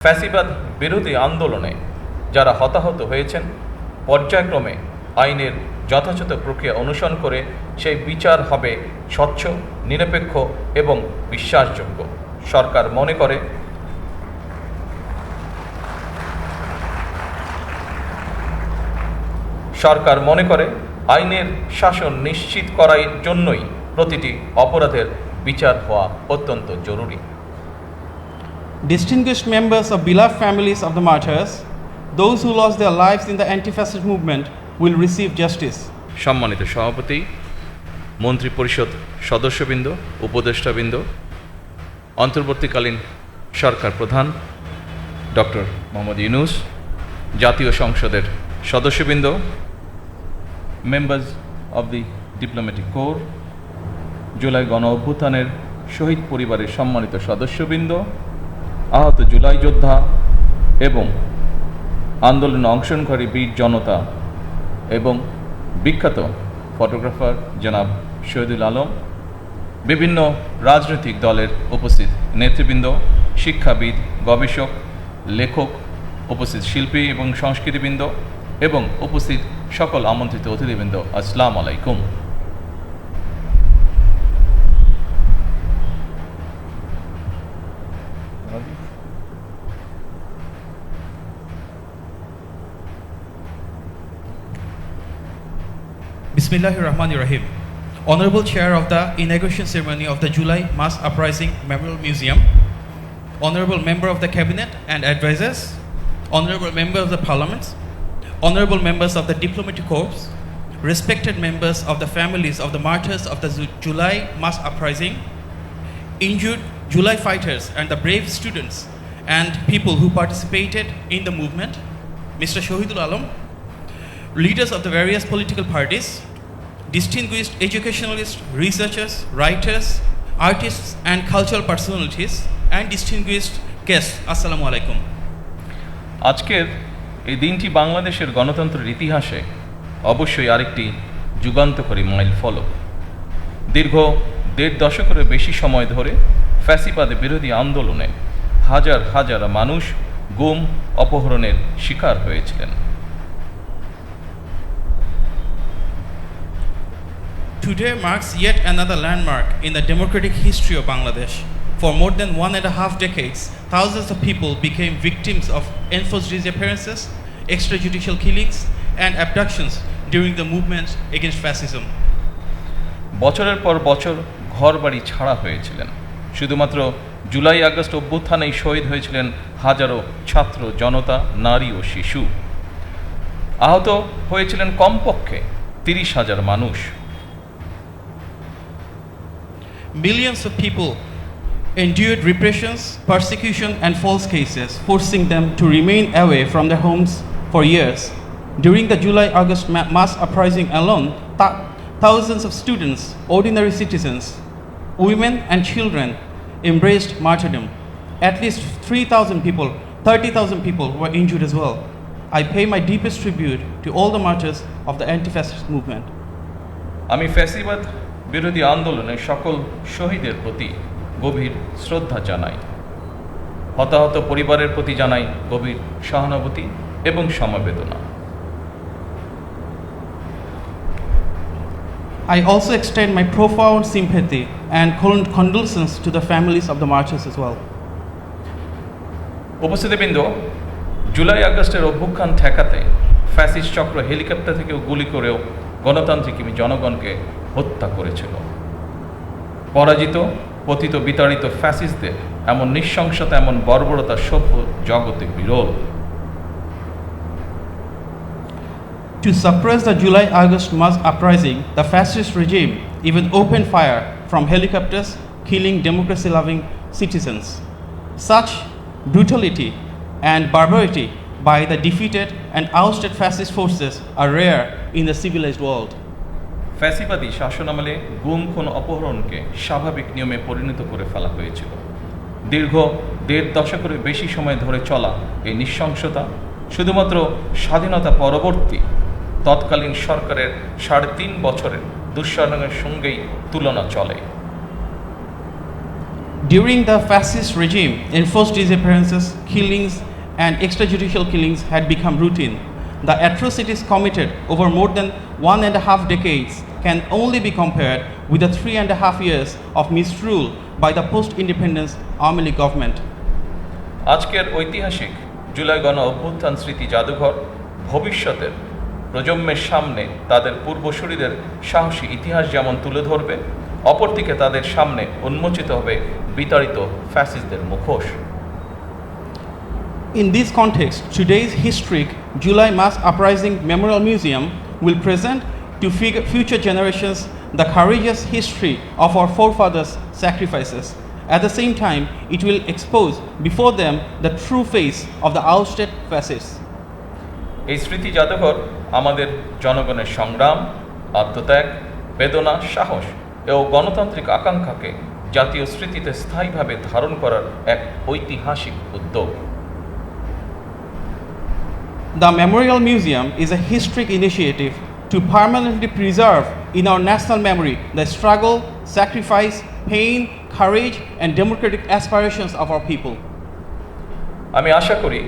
ফ্যাসিবাদ বিরোধী আন্দোলনে যারা হতাহত হয়েছেন পর্যায়ক্রমে আইনের যথাযথ প্রক্রিয়া অনুসরণ করে সেই বিচার হবে স্বচ্ছ, নিরপেক্ষ এবং বিশ্বাসযোগ্য। সরকার মনে করে আইনের শাসন নিশ্চিত করার জন্যই প্রতিটি অপরাধের বিচার হওয়া অত্যন্ত জরুরি। Distinguished members of beloved families of the martyrs, those who lost their lives in the anti-fascist movement will receive justice. সম্মানিত সভাপতি, মন্ত্রী পরিষদ সদস্যবৃন্দ, উপদেষ্টাবৃন্দ, অন্তর্বর্তীকালীন সরকার প্রধান ডক্টর মোহাম্মদ ইউনূস, জাতীয় সংসদের সদস্যবৃন্দ, members of the diplomatic core, July গণ অভ্যুত্থানের শহীদ পরিবারের সম্মানিত সদস্যবৃন্দ, আহত জুলাই যোদ্ধা এবং আন্দোলনে অংশগ্রহণকারী বীর জনতা এবং বিখ্যাত ফটোগ্রাফার জনাব শহীদুল আলম, বিভিন্ন রাজনৈতিক দলের উপস্থিত নেতৃবৃন্দ, শিক্ষাবিদ, গবেষক, লেখক, উপস্থিত শিল্পী এবং সংস্কৃতিবৃন্দ এবং উপস্থিত সকল আমন্ত্রিত অতিথিবৃন্দ, আসসালামু আলাইকুম। Bismillahirrahmanirrahim. Honorable Chair of the inauguration ceremony of the July Mass Uprising Memorial Museum, Honorable Member of the Cabinet and Advisors, Honorable Member of the Parliament, Honorable Members of the Diplomatic Corps, respected members of the families of the martyrs of the July Mass Uprising, injured July fighters and the brave students and people who participated in the movement, Mr. Shahidul Alam, leaders of the various political parties, distinguished educationalists, researchers, writers, artists and cultural personalities, and distinguished guests, Assalamu alaikum. আজকের এই দিনটি বাংলাদেশের গণতন্ত্রের ইতিহাসে অবশ্যই আরেকটি যুগান্তকারী mile ফলক। দীর্ঘ ১.৫ দশকেরও বেশি সময় ধরে ফ্যাসিবাদ বিরোধী আন্দোলনে হাজার হাজার মানুষ গুম, অপহরণের শিকার হয়েছিলেন। Today marks yet another landmark in the democratic history of Bangladesh. For more than 1.5 decades, thousands of people became victims of enforced disappearances, extrajudicial killings, and abductions during the movement against fascism. বছরের পর বছর ঘরবাড়ি ছাড়া হয়েছিলেন। শুধুমাত্র July August অভ্যুত্থানেই শহীদ হয়েছিলেন হাজারো ছাত্র, জনতা, নারী ও শিশু। আহত হয়েছিলেন কমপক্ষে ৩০,০০০ মানুষ। Millions of people endured repressions, persecution, and false cases, forcing them to remain away from their homes for years. During the July-August mass uprising alone, thousands of students, ordinary citizens, women, and children embraced martyrdom. At least 30,000 people were injured as well. I pay my deepest tribute to all the martyrs of the anti-fascist movement. আমি ফ্যাসিবাদ বিরোধী আন্দোলনে সকল শহীদের প্রতি গভীর শ্রদ্ধা জানাই। হতাহত পরিবারের প্রতি জানাই গভীর সহানুভূতি এবং সমবেদনা। I also extend my profound sympathy and condolences to the families of the martyrs as well. উপস্থিতিবৃন্দ, July আগস্টের অভ্যুত্থান ঠেকাতে ফ্যাসিস্ট চক্র হেলিকপ্টার থেকেও গুলি করেও গণতান্ত্রিক জনগণকে হত্যা করেছিল। পরাজিত, পতিত, বিতাড়িত ফ্যাসিস্টদের এমন নৃশংসতা, এমন বর্বরতা সভ্য জগতে বিরল। To suppress the July-August mass uprising, the fascist regime even opened fire from helicopters, killing democracy-loving citizens. Such brutality and barbarity by the defeated and ousted fascist forces are rare in the civilized world. ফ্যাসিবাদী শাসনামলে গুম, খুন, অপহরণকে স্বাভাবিক নিয়মে পরিণত করে ফেলা হয়েছিল। দীর্ঘ ১.৫ দশকের বেশি সময় ধরে চলা এই নৃশংসতা শুধুমাত্র স্বাধীনতা পরবর্তী তৎকালীন সরকারের ৩.৫ বছরের দুঃশাসনের সঙ্গেই তুলনা চলে। During the fascist regime, enforced disappearances, killings, and extrajudicial killings had become routine. The atrocities committed over more than 1.5 decades can only be compared with the 3.5 years of misrule by the post-independence Awaमी League government. আজকের ঐতিহাসিক জুলাই গণ অভ্যুত্থান স্মৃতি জাদুঘর ভবিষ্যতের প্রজন্মের সামনে তাদের পূর্বসূরিদের সাহসী ইতিহাস যেমন তুলে ধরবে, অপরদিকে তাদের সামনে উন্মোচিত হবে বিতাড়িত ফ্যাসিস্টদের মুখোশ। In this context, today's historic July Mass Uprising Memorial Museum will present to future generations the courageous history of our forefathers' sacrifices. At the same time, it will expose before them the true face of the ousted fascists. এই স্মৃতি জাদুঘর আমাদের জনগণের সংগ্রাম, আত্মত্যাগ, বেদনা, সাহস ও গণতান্ত্রিক আকাঙ্ক্ষাকে জাতীয় স্মৃতিতে স্থায়ীভাবে ধারণ করার এক ঐতিহাসিক উদ্যোগ। The Memorial Museum is a historic initiative to permanently preserve in our national memory the struggle, sacrifice, pain, courage, and democratic aspirations of our people. আমি আশা করি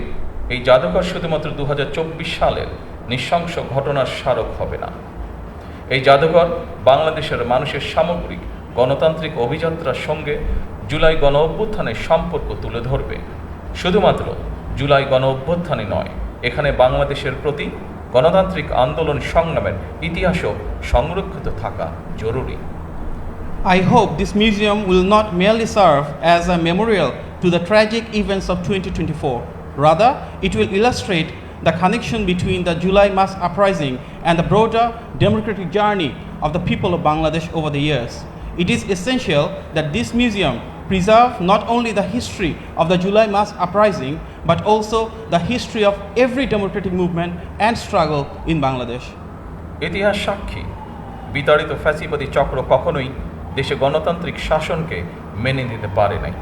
এই জাদুঘর শুধুমাত্র 2024 সালের নৃশংস ঘটনার স্মারক হবে না। এই জাদুঘর বাংলাদেশের মানুষের সামগ্রিক গণতান্ত্রিক অভিযাত্রার সঙ্গে জুলাই গণ অভ্যুত্থানের সম্পর্ক তুলে ধরবে। শুধুমাত্র জুলাই গণ অভ্যুত্থানই নয়, এখানে বাংলাদেশের প্রতি গণতান্ত্রিক আন্দোলন সংগ্রামের ইতিহাসও সংরক্ষিত থাকা জরুরি। I hope this museum will not merely serve as a memorial to the tragic events of 2024. Rather, it will illustrate the connection between the July Mass Uprising and the broader democratic journey of the people of Bangladesh over the years. It is essential that this museum preserve not only the history of the July Mass Uprising, but also the history of every democratic movement and struggle in Bangladesh. ইতিহাস সাক্ষী, বিতাড়িত ফ্যাসিবাদী চক্র কখনোই দেশে গণতান্ত্রিক শাসনকে মেনে নিতে পারে নাই।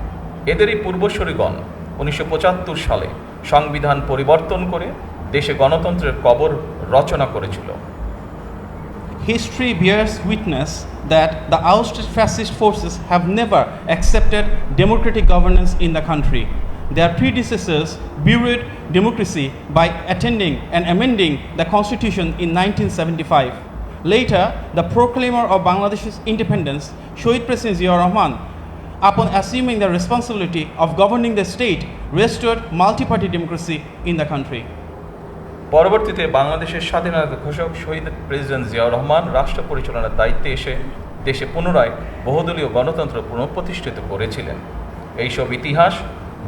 এদেরই পূর্বসূরিগণ 1975 সালে সংবিধান পরিবর্তন করে দেশে গণতন্ত্রের কবর রচনা করেছিল। History bears witness that the ousted fascist forces have never accepted democratic governance in the country. Their predecessors buried democracy by attending and amending the constitution in 1975. Later, the proclaimer of Bangladesh's independence, Shohid President Ziaur Rahman, upon assuming the responsibility of governing the state, restored multi-party democracy in the country. পরবর্তীতে বাংলাদেশের স্বাধীনতা ঘোষক শহীদ president Ziaur Rahman রাষ্ট্র পরিচালনার দায়িত্বে এসে দেশে পুনরায় বহুদলীয় গণতন্ত্র পুনঃপ্রতিষ্ঠিত করেছিলেন। এইসব ইতিহাস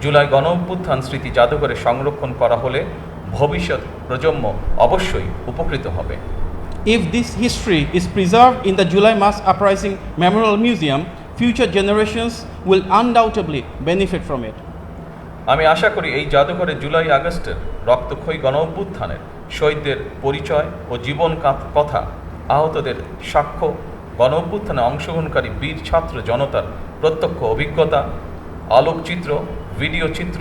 জুলাই গণ অভ্যুত্থান স্মৃতি জাদুঘরে সংরক্ষণ করা হলে ভবিষ্যৎ প্রজন্ম অবশ্যই উপকৃত হবে। If this history is preserved in the July Mass Uprising Memorial Museum, future generations will undoubtedly benefit from it. আমি আশা করি এই জাদুঘরে জুলাই আগস্টের রক্তক্ষয়ী গণ অভ্যুত্থানের শহীদদের পরিচয় ও জীবন কথা, আহতদের সাক্ষ্য, গণ অভ্যুত্থানে অংশগ্রহণকারী বীর ছাত্র জনতার প্রত্যক্ষ অভিজ্ঞতা, আলোকচিত্র, ভিডিও চিত্র,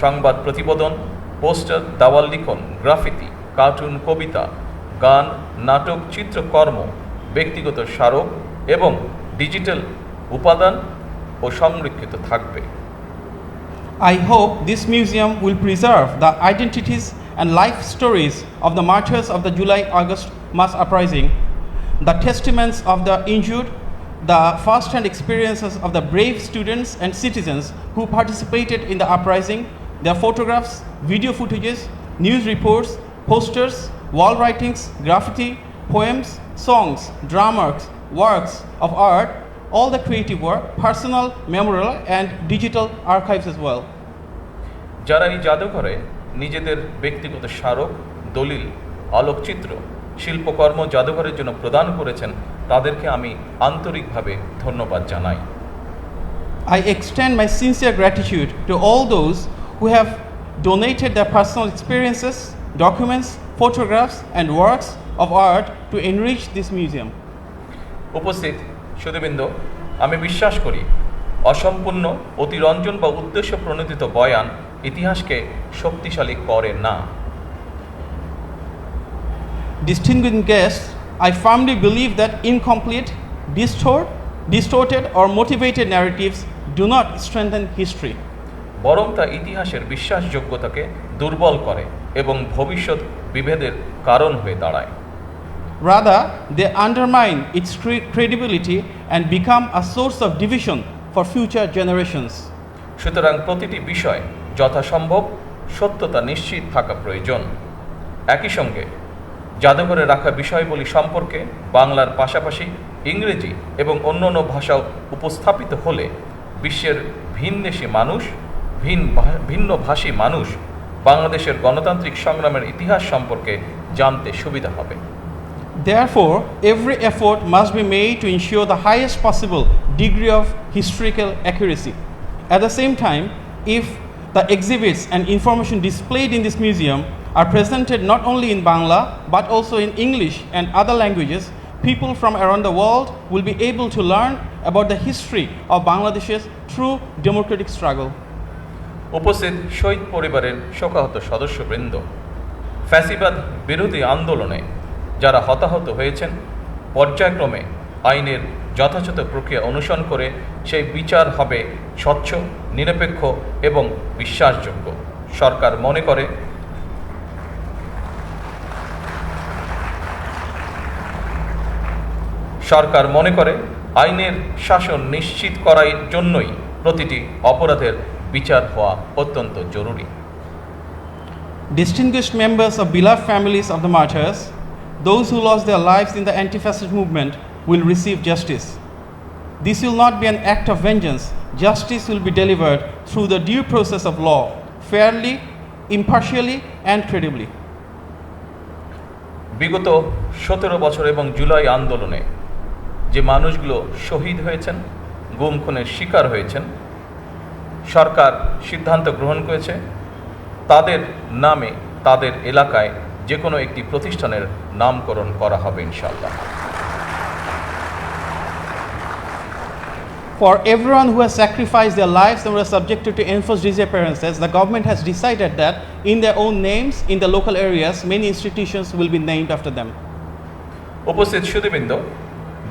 সংবাদ প্রতিবেদন, পোস্টার, দাওয়াল লিখন, গ্রাফিতি, কার্টুন, কবিতা, গান, নাটক, চিত্রকর্ম, ব্যক্তিগত স্মারক এবং ডিজিটাল উপাদান ও সংরক্ষিত থাকবে। I hope this museum will preserve the identities and life stories of the martyrs of the July-August mass uprising, the testaments of the injured, the first-hand experiences of the brave students and citizens who participated in the uprising, their photographs, video footages, news reports, posters, wall writings, graffiti, poems, songs, dramas, works of art, all the creative work, personal, memorial and digital archives as well. যারা এই জাদুঘরে নিজেদের ব্যক্তিগত স্মারক, দলিল, আলোকচিত্র, শিল্পকর্ম জাদুঘরের জন্য প্রদান করেছেন, তাদেরকে আমি আন্তরিকভাবে ধন্যবাদ জানাই। I extend my sincere gratitude to all those who have donated their personal experiences, documents, photographs and works of art to enrich this museum. উপস্থিত সুধীবৃন্দ, আমি বিশ্বাস করি অসম্পূর্ণ, অতিরঞ্জন বা উদ্দেশ্য প্রণোদিত বয়ান ইতিহাসকে শক্তিশালী করে না। Distinguished guests, I firmly believe that incomplete, distorted or motivated narratives do not strengthen history. বরং তা ইতিহাসের বিশ্বাসযোগ্যতাকে দুর্বল করে এবং ভবিষ্যৎ বিভেদের কারণ হয়ে দাঁড়ায়। Rather, they undermine its credibility and become a source of division for future generations. সুতরাং প্রতিটি বিষয় যথাসম্ভব সত্যতা নিশ্চিত থাকা প্রয়োজন। একই সঙ্গে জাদুঘরে রাখা বিষয়বলি সম্পর্কে বাংলার পাশাপাশি ইংরেজি এবং অন্যান্য ভাষাও উপস্থাপিত হলে বিশ্বের ভিনদেশী মানুষ ভিন্নভাষী মানুষ বাংলাদেশের গণতান্ত্রিক সংগ্রামের ইতিহাস সম্পর্কে জানতে সুবিধা হবে। Therefore, every effort must be made to ensure the highest possible degree of historical accuracy. At the same time, if the exhibits and information displayed in this museum are presented not only in Bangla but also in English and other languages, people from around the world will be able to learn about the history of Bangladesh's true democratic struggle. উপস্থিত শহীদ পরিবারের শোকাহত সদস্যবৃন্দ, ফ্যাসিবাদ বিরোধী আন্দোলনে যারা হতাহত হয়েছেন, পর্যায়ক্রমে আইনের যথাযথ প্রক্রিয়া অনুসরণ করে সেই বিচার হবে স্বচ্ছ, নিরপেক্ষ এবং বিশ্বাসযোগ্য। সরকার মনে করে আইনের শাসন নিশ্চিত করার জন্যই প্রতিটি অপরাধের বিচার হওয়া অত্যন্ত জরুরি। Distinguished members of beloved families of the martyrs, those who lost their lives in the anti-fascist movement will receive justice. This will not be an act of vengeance. Justice will be delivered through the due process of law, fairly, impartially and credibly. বিগত 17 বছর এবং জুলাই আন্দোলনে যে মানুষগুলো শহীদ হয়েছেন, গুম খুনের শিকার হয়েছেন, সরকার সিদ্ধান্ত গ্রহণ করেছে তাদের নামে তাদের এলাকায় যে কোনো একটি প্রতিষ্ঠানের নামকরণ করা হবে ইনশাআল্লাহ। For everyone who has sacrificed their lives and were subjected to enforced disappearances, the government has decided that in their own names, in the local areas, many institutions will be named after them. উপস্থিত সুধীবৃন্দ,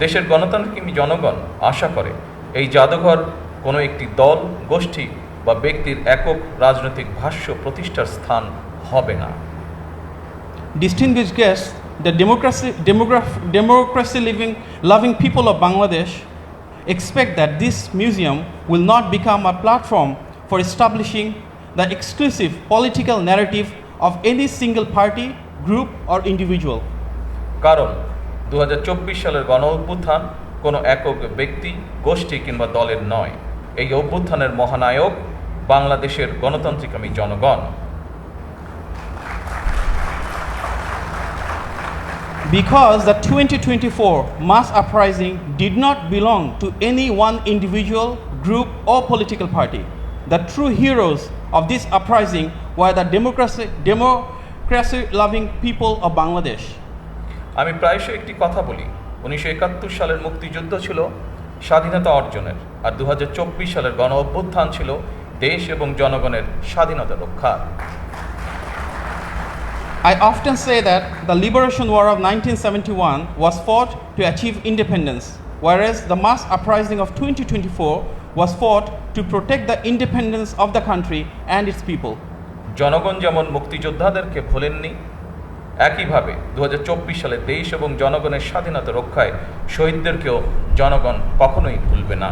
দেশের গণতান্ত্রিক জনগণ আশা করে এই জাদুঘর কোনো একটি দল, গোষ্ঠী বা ব্যক্তির একক রাজনৈতিক ভাষ্য প্রতিষ্ঠার স্থান হবে না। Distinguished guests, the democracy-loving people of Bangladesh expect that this museum will not become a platform for establishing the exclusive political narrative of any single party, group or individual. কারণ 2024 সালের গণ অভ্যুত্থান কোনো একক ব্যক্তি, গোষ্ঠী কিংবা দলের নয়। এই অভ্যুত্থানের মহানায়ক বাংলাদেশের গণতান্ত্রিকামী জনগণ। Because the 2024 mass uprising did not belong to any one individual, group or political party. The true heroes of this uprising were the democracy-loving people of Bangladesh. আমি প্রায়শই একটি কথা বলি, 1971 সালের মুক্তিযুদ্ধ ছিল স্বাধীনতা অর্জনের, আর 2024 সালের গণ অভ্যুত্থান ছিল দেশ এবং জনগণের স্বাধীনতা রক্ষার। I often say that the liberation war of 1971 was fought to achieve independence, whereas the mass uprising of 2024 was fought to protect the independence of the country and its people. জনগণ যেমন মুক্তিযোদ্ধাদেরকে ভোলেননি, একইভাবে 2024 সালে দেশ এবং জনগণের স্বাধীনতা রক্ষায় শহীদদেরকেও জনগণ কখনোই ভুলবে না।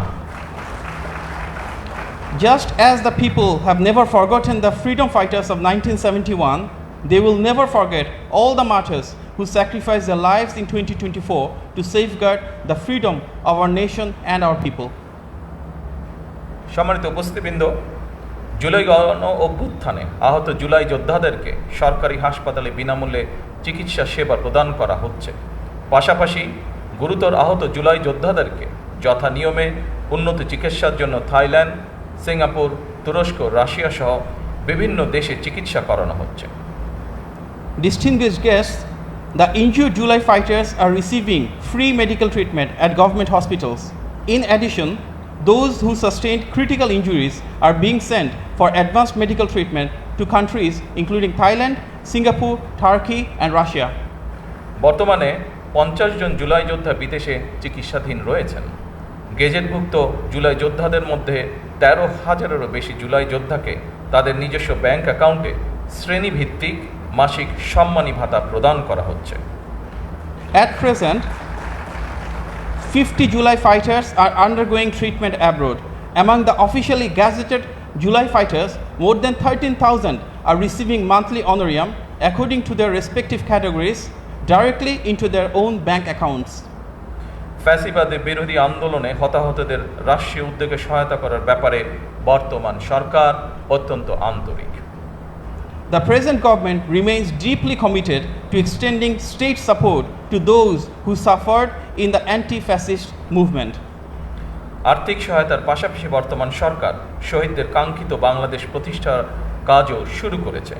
Just as the people have never forgotten the freedom fighters of 1971, they will never forget all the martyrs who sacrificed their lives in 2024 to safeguard the freedom of our nation and our people. সম্মানিত উপস্থিতবৃন্দ, জুলাই গণ অভ্যুত্থানে আহত জুলাই যোদ্ধাদেরকে সরকারি হাসপাতালে বিনামূল্যে চিকিৎসা সেবা প্রদান করা হচ্ছে। পাশাপাশি গুরুতর আহত জুলাই যোদ্ধাদেরকে যথা নিয়মে উন্নত চিকিৎসার জন্য থাইল্যান্ড, সিঙ্গাপুর, তুরস্ক, রাশিয়া সহ বিভিন্ন দেশে চিকিৎসা করানো হচ্ছে। Distinguished guests, the injured July fighters are receiving free medical treatment at government hospitals. In addition, those who sustained critical injuries are being sent for advanced medical treatment to countries including Thailand, Singapore, Turkey and Russia. বর্তমানে 50 জন জুলাই যোদ্ধা বিদেশে চিকিৎসাধীন রয়েছেন। গেজেটভুক্ত জুলাই যোদ্ধাদের মধ্যে 13,000-এরও বেশি জুলাই যোদ্ধাকে তাদের নিজস্ব ব্যাংক অ্যাকাউন্টে শ্রেণীভিত্তিক মাসিক সম্মানী ভাতা প্রদান করা হচ্ছে। At present, 50 July fighters are undergoing treatment abroad. Among the officially gazetted July fighters, more than 13,000 are receiving monthly honorarium according to their respective categories directly into their own bank accounts. ফ্যাসিবাদের বিরোধী আন্দোলনে হতাহতদের রাষ্ট্রীয় উদ্যোগে সহায়তা করার ব্যাপারে বর্তমান সরকার অত্যন্ত আন্তরিক। The present government remains deeply committed to extending state support to those who suffered in the anti-fascist movement. আর্থিক সহায়তার পাশাপাশি বর্তমান সরকার শহীদদের কাঙ্ক্ষিত বাংলাদেশ প্রতিষ্ঠার কাজও শুরু করেছে।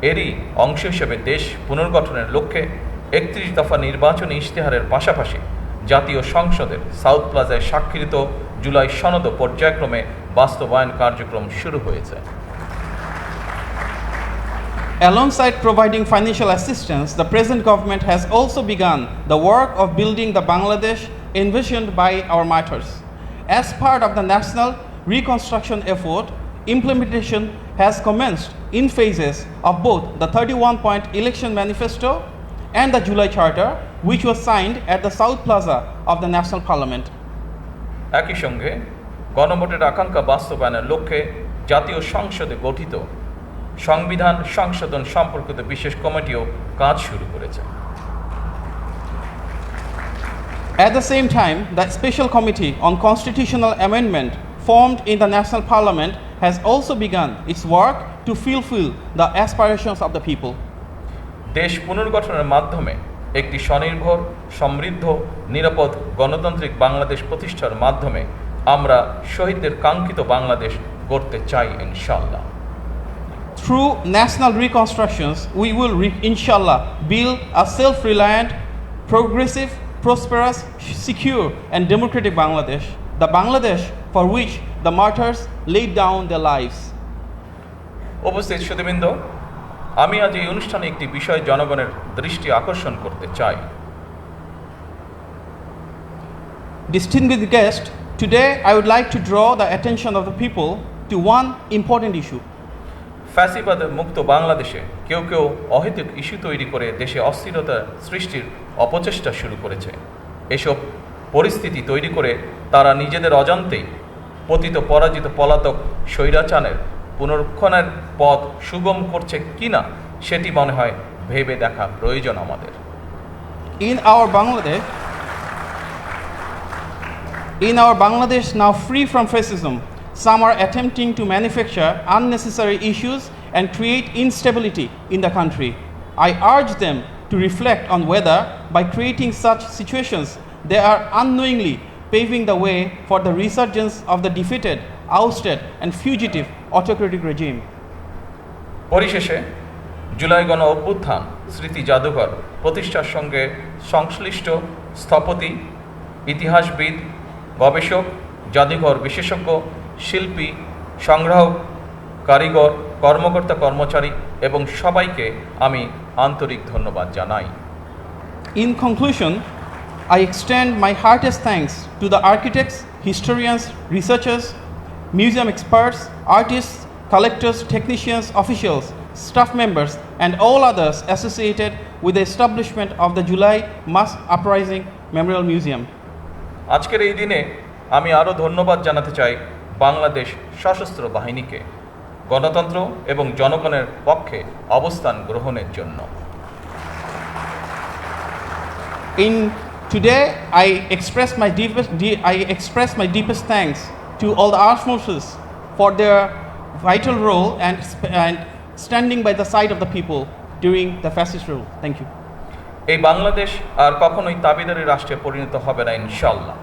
এরই অংশ হিসেবে দেশ পুনর্গঠনের লক্ষ্যে 31 দফা নির্বাচনী ইশতেহারের পাশাপাশি জাতীয় সংসদের সাউথ প্লাজায় স্বাক্ষরিত জুলাই সনদ পর্যায়ক্রমে বাস্তবায়ন কার্যক্রম শুরু হয়েছে। Alongside providing financial assistance, the present government has also begun the work of building the Bangladesh envisioned by our martyrs. As part of the national reconstruction effort, implementation has commenced in phases of both the 31-point election manifesto and the July Charter, which was signed at the South Plaza of the National Parliament. একই সঙ্গে গণভোটের আকাঙ্ক্ষা বাস্তবায়নের লক্ষ্যে জাতীয় সংসদে গঠিত সংবিধান সংশোধন সম্পর্কিত বিশেষ কমিটিও কাজ শুরু করেছে। At the same time, the Special Committee on Constitutional Amendment formed in the National Parliament has also begun its work to fulfill the aspirations of the people. দেশ পুনর্গঠনের মাধ্যমে একটি স্বনির্ভর, সমৃদ্ধ, নিরাপদ গণতান্ত্রিক বাংলাদেশ প্রতিষ্ঠার মাধ্যমে আমরা শহীদদের কাঙ্ক্ষিত বাংলাদেশ গড়তে চাই ইনশাআল্লাহ। Through national reconstructions, we will inshallah build a self-reliant, progressive, prosperous, secure and democratic Bangladesh, the Bangladesh for which the martyrs laid down their lives. উপস্থিত সুধীবৃন্দ, আমি আজ এই অনুষ্ঠানে একটি বিষয় জনগণের দৃষ্টি আকর্ষণ করতে চাই। Distinguished guests, today I would like to draw the attention of the people to one important issue. ফ্যাসিবাদের মুক্ত বাংলাদেশে কেউ কেউ অহেতুক ইস্যু তৈরি করে দেশে অস্থিরতা সৃষ্টির অপচেষ্টা শুরু করেছে। এসব পরিস্থিতি তৈরি করে তারা নিজেদের অজান্তেই পতিত পরাজিত পলাতক স্বৈরাচারের পুনরুত্থানের পথ সুগম করছে কিনা সেটি মনে হয় ভেবে দেখা প্রয়োজন আমাদের। In our Bangladesh now free from fascism, some are attempting to manufacture unnecessary issues and create instability in the country. I urge them to reflect on whether, by creating such situations, they are unknowingly paving the way for the resurgence of the defeated, ousted, and fugitive autocratic regime. পরিশেষে জুলাই গণ অভ্যুত্থান স্মৃতি জাদুঘর প্রতিষ্ঠার সঙ্গে সংশ্লিষ্ট স্থপতি, ইতিহাসবিদ, গবেষক, জাদুঘর বিশেষজ্ঞ, শিল্পী, সংগ্রাহক, কারিগর, কর্মকর্তা কর্মচারী এবং সবাইকে আমি আন্তরিক ধন্যবাদ জানাই। In conclusion, I extend my heartiest thanks to the architects, historians, researchers, museum experts, artists, collectors, technicians, officials, staff members, and all others associated with the establishment of the July Mass Uprising Memorial Museum. আজকের এই দিনে আমি আরও ধন্যবাদ জানাতে চাই বাংলাদেশ সশস্ত্র বাহিনীকে গণতন্ত্র এবং জনগণের পক্ষে অবস্থান গ্রহণের জন্য। Today, I express my deepest thanks to all the armed forces for their vital role and standing by the side of the people during the fascist rule. Thank you. এই বাংলাদেশ আর কখনোই তাবেদারি রাষ্ট্রে পরিণত হবে না ইনশাআল্লাহ।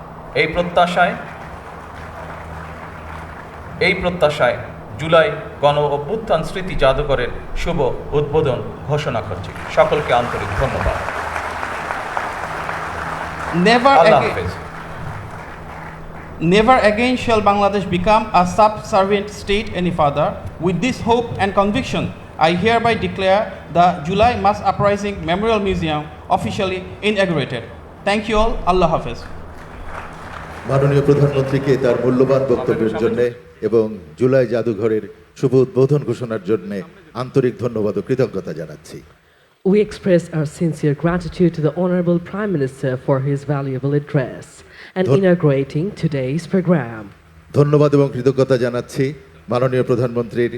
এই প্রত্যাশায় জুলাই গণ অভ্যুত্থান স্মৃতি জাদুঘরের শুভ উদ্বোধন ঘোষণা করছি। সকলকে আন্তরিক ধন্যবাদ। Never again shall Bangladesh become a subservient state any further. With this hope and conviction, I hereby declare the July Mass Uprising Memorial Museum officially inaugurated. Thank you all. Allah Hafiz. মাননীয় প্রধানমন্ত্রীকে তার মূল্যবান বক্তব্যের জন্য এবং জুলাই জাদুঘরের শুভ উদ্বোধন ঘোষণার জন্য আন্তরিক ধন্যবাদ ও কৃতজ্ঞতা জানাচ্ছি। We express our sincere gratitude to the Honorable Prime Minister for his valuable address and inaugurating today's program. ধন্যবাদ এবং কৃতজ্ঞতা জানাচ্ছি মাননীয় প্রধানমন্ত্রীর